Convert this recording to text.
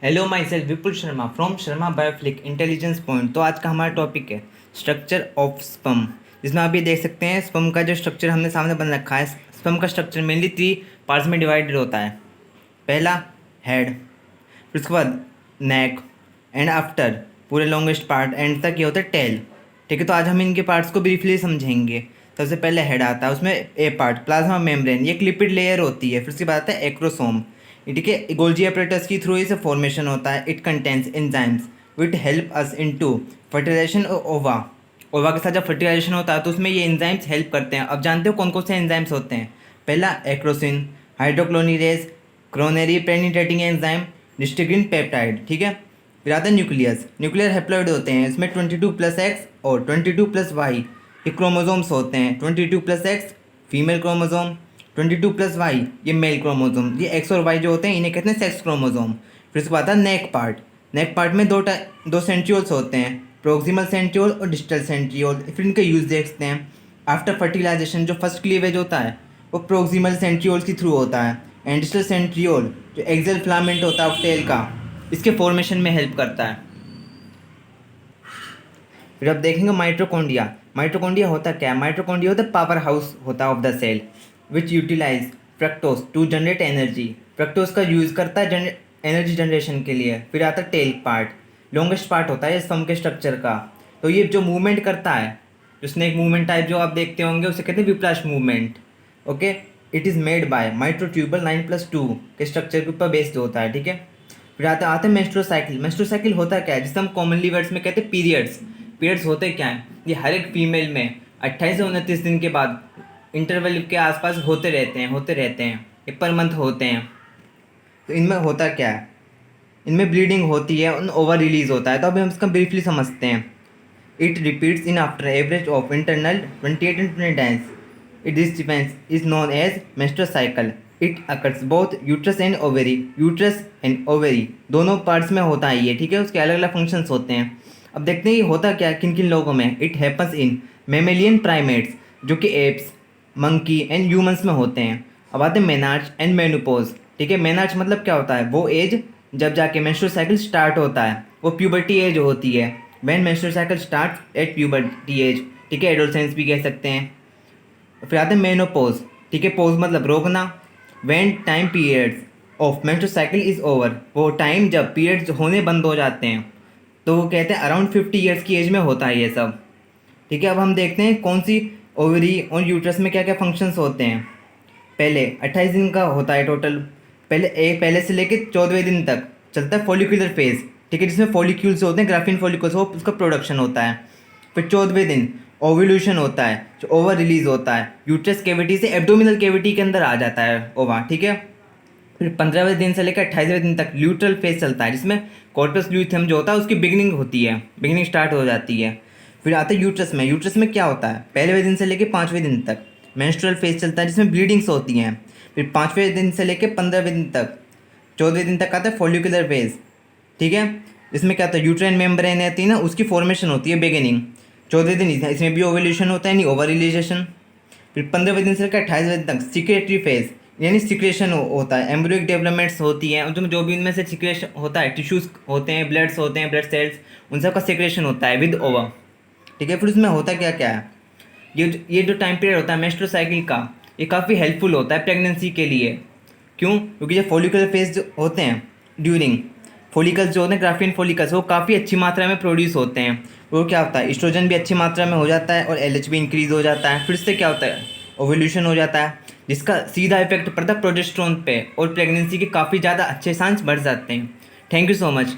Hello myself Vipul Sharma from Sharma biophilic intelligence point. तो आज का हमारा टॉपिक है स्ट्रक्चर ऑफ स्पर्म, जिसमें आप ये देख सकते हैं स्पर्म का जो स्ट्रक्चर हमने सामने बन रखा है। स्पर्म का स्ट्रक्चर मेनली 3 पार्ट्स में डिवाइडेड होता है। पहला हेड, फिर उसके बाद नेक, एंड आफ्टर पूरे लॉन्गेस्ट पार्ट एंड तक ये होता है टेल। ठीक है, तो आज हम इनके पार्ट्स को ब्रीफली समझेंगे। सबसे पहले हेड आता है, उसमें ए पार्ट प्लाज्मा मेम्ब्रेन, ये एक लिपिड लेयर होती है। फिर उसके बाद आता है एक्रोसोम, ठीक है, गोल्जी एपरेटस की थ्रू इसे फॉर्मेशन होता है। It contains enzymes which help us into fertilization ova. Ova के साथ जब फर्टिलाइजेशन होता है तो उसमें ये एंजाइम्स हेल्प करते हैं। अब जानते हो कौन कौन से एंजाइम्स होते हैं। पहला एक्रोसिन, हाइड्रोक्लोनिरेज, क्रोनेरी पेनिट्रेटिंग एंजाइम, डिस्ट्रिग्रिन पेप्टाइड। ठीक है, फिर आता है न्यूक्लियस। न्यूक्लियर हैप्लॉइड होते हैं, इसमें 22+X और 22+Y ये क्रोमोजोम्स होते हैं। 22+X फीमेल क्रोमोजोम, 22+Y ये मेल क्रोमोजोम। ये एक्स और वाई जो होते हैं इन्हें कहते हैं सेक्स क्रोमोजोम। फिर उसके बाद आता है नेक पार्ट। नेक पार्ट में दो सेंट्रियोल्स होते हैं, प्रोक्सिमल सेंट्रियोल और डिस्टल सेंट्रियोल। फिर इनके यूज देखते हैं। आफ्टर फर्टिलाइजेशन जो फर्स्ट क्लीवेज होता है वो प्रोक्सिमल सेंट्रियोल्स के थ्रू होता है, एंड डिस्टल सेंट्रियोल जो एक्सेल फिलामेंट होता है टेल का, इसके फॉर्मेशन में हेल्प करता है। फिर आप देखेंगे माइटोकॉन्ड्रिया। माइटोकॉन्ड्रिया होता क्या है। माइटोकॉन्ड्रिया होता है पावर हाउस होता है of the cell which utilise fructose to generate energy. Fructose का यूज़ करता है एनर्जी जनरेशन के लिए। फिर आता है टेल पार्ट, लॉन्गेस्ट पार्ट होता है स्पर्म के स्ट्रक्चर का। तो ये जो मूवमेंट करता है, जो स्नेक मूवमेंट टाइप जो आप देखते होंगे उसे कहते हैं whiplash movement. Okay, it is made by microtubule 9+2 के स्ट्रक्चर के ऊपर बेस्ड होता है। ठीक है, फिर आते हैं मेंस्ट्रुअल साइकिल। मेंस्ट्रुअल साइकिल होता क्या है, जिसे हम कॉमनली वर्ड्स में कहते हैं पीरियड्स। पीरियड्स होते क्या हैं, ये हर एक फीमेल में 28 से 29 दिन के बाद इंटरवल के आसपास होते रहते हैं। ये पर मंथ होते हैं। तो इनमें होता क्या है, इनमें ब्लीडिंग होती है, उन ओवर रिलीज होता है। तो अभी हम इसका ब्रीफली समझते हैं। It repeats in after average of internal 28 and 20 days. It this defense is known as menstrual cycle. It occurs both uterus and ovary. Uterus and ovary दोनों पार्ट्स में होता है ये। ठीक है, उसके अलग अलग फंक्शंस होते हैं। अब देखते हैं ये होता क्या है किन किन लोगों में। It happens in mammalian primates, जो कि एप्स, मंकी एंड ह्यूमंस में होते हैं। अब आते हैं मेनार्च एंड मेनोपॉज। ठीक है, मेनार्च मतलब क्या होता है, वो एज जब जाके मेंस्ट्रुअल साइकिल स्टार्ट होता है, वो प्यूबर्टी एज होती है। When menstrual cycle start at puberty as. ठीक है, एडोलसेंस भी कह सकते हैं। फिर आते हैं मेनोपॉज। ठीक है, पोज मतलब रोकना। When time periods of menstrual cycle is over, वो टाइम जब पीरियड्स होने बंद हो जाते हैं, तो वो कहते हैं अराउंड 50 ईयर्स की एज में होता है ये सब। ठीक है, अब हम देखते हैं कौन सी ओवरी और यूट्रस में क्या क्या फंक्शंस होते हैं। पहले 28 दिन का होता है टोटल। पहले से लेके 14वें दिन तक चलता है फॉलिकुलर फेज। ठीक है, जिसमें फॉलिक्यूल्स होते हैं, ग्राफिन फॉलिकल्स, वो उसका प्रोडक्शन होता है। फिर 14वें दिन ओव्यूलेशन होता है, जो ओवर रिलीज होता है यूट्रस कैविटी से एब्डोमिनल कैविटी के अंदर आ जाता है ओवा। ठीक है, फिर 15वें दिन से लेकर 28वें दिन तक ल्यूट्रल फेज चलता है, जिसमें कॉर्पस ल्यूथियम जो होता है उसकी बिगिनिंग होती है, बिगिनिंग स्टार्ट हो जाती है। फिर आता है यूट्रस में। यूट्रस में क्या होता है, पहलेवें दिन से लेकर 5वें दिन तक मेंस्ट्रुअल फेज चलता है, जिसमें ब्लीडिंग्स होती हैं। फिर 5वें दिन से लेकर 15वें दिन तक 14वें दिन तक आता है फॉलिकुलर फेज। ठीक है, इसमें क्या होता है, यूट्राइन मेम्ब्रेन रहती है ना, उसकी फॉर्मेशन होती है बिगिनिंग। 14वें दिन इसमें भी ओवुलेशन होता है, यानी ओवर रिलीजेशन। फिर 15वें दिन से लेकर 28वें दिन तक सिक्रेटरी फेज, यानी सिक्रेशन होता है, एम्ब्रियोइक डेवलपमेंट्स होती हैं, जो भी इनमें से सिक्रेशन होता है, टिश्यूज़ होते हैं, ब्लड्स होते हैं, ब्लड सेल्स, उन सब का सिक्रेशन होता है विद ओवा। ठीक है, फिर उसमें होता क्या क्या है, ये जो टाइम पीरियड होता है मेंस्ट्रुअल साइकिल का, ये काफ़ी हेल्पफुल होता है प्रेगनेंसी के लिए। क्यों, क्योंकि जो फॉलिकुलर फेज जो होते हैं ड्यूरिंग, फॉलिकल्स जो होते हैं ग्राफिन फॉलिकल्स, वो काफ़ी अच्छी मात्रा में प्रोड्यूस होते हैं। वो क्या होता है, एस्ट्रोजन भी अच्छी मात्रा में हो जाता है और एलएच भी इंक्रीज हो जाता है। फिर से क्या होता है, ओवुलेशन हो जाता है, जिसका सीधा इफेक्ट पड़ता है प्रोजेस्टेरोन पे, और प्रेगनेंसी के काफ़ी ज़्यादा अच्छे चांस बढ़ जाते हैं। Thank you so much.